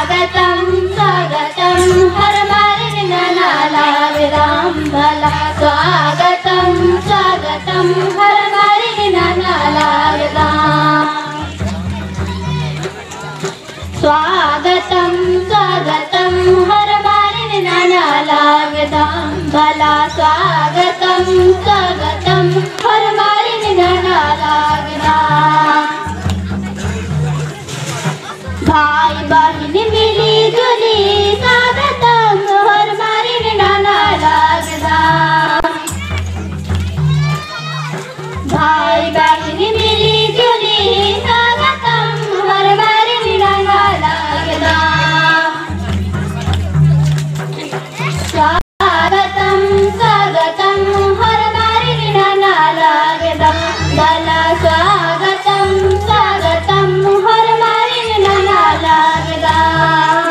स्वागतम स्वागतम हर मारे नाना लागदाम भला स्वागतम स्वागतम हर मारे नाना लागदाम स्वागतम स्वागतम हर मारे नाना लागदाम भला स्वागतम स्वागतम हर मारे नाना लागदाम भाई बहन मिली जुली स्वागतम हर मारे नाना लागदाम भाई बहन मिली जुली स्वागतम हर मारे नाना लागदाम स्वागतम स्वागतम हर मारे नाना लागदाम भला स्वागतम स्वागतम हर मारे नाना लागदाम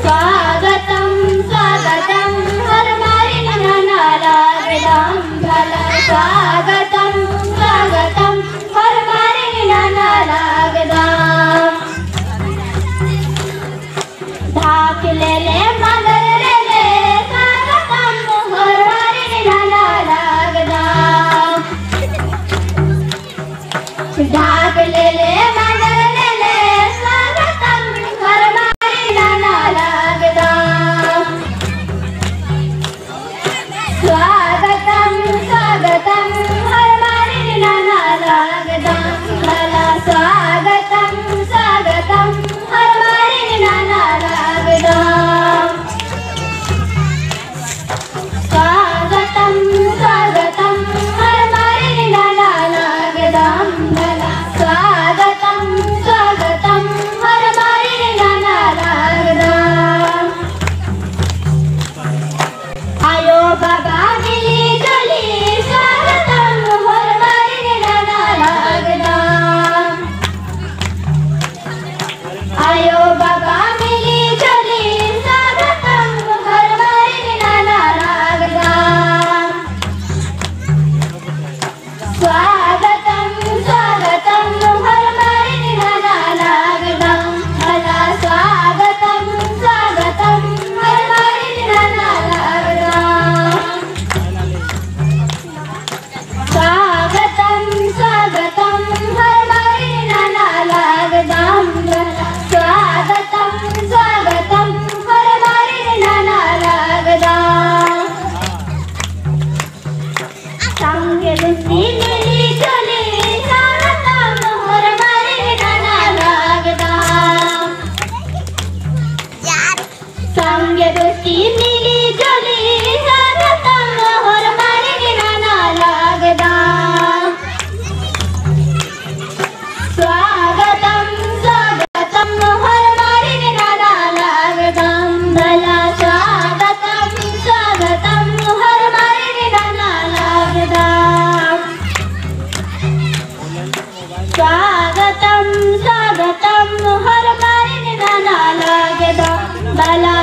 स्वागतम स्वागतम हर मारे नाना लागदाम भला स्वागतम स्वागतम हर मारे नाना लागदाम ढाक ले मगर ले स्वागतम हर मारे नाना लागदाम ढाक ले मगर ले स्वागतम हर मारे नाना लागदाम स्वागतम स्वागतम हर मारे नाना लागदाम भला स्वागतम स्वागतम हर मारे नाना लागदाम स्वागतम स्वागतम हर मारे नाना लागदाम भला स्वागतम स्वागतम हर मारे नाना लागदाम आयो बाबा मिली जुली स्वागतम हर मारे नाना लागदाम आयो बाबा मिली जुली स्वागतम हर मारे नाना लागदाम स्वागतम स्वागतम हर मारे नाना लागदाम भला स्वागतम स्वागतम हर मारे नाना लागदाम स्वागतम स्वागतम हर मारे नाना लागदाम भला स्वागतम स्वागतम हर मारे नाना लागदाम संग रुचि मिली जुली स्वागतम हर मारे नाना लागदाम संग रुचि मिली जुली स्वागतम हर मारे नाना लागदाम स्वागतम स्वागतम हर मारे नाना लागदाम भला स्वागतम स्वागतम हर मारे नाना लागदाम स्वागतम स्वागतम हर मारे नाना लागदाम भला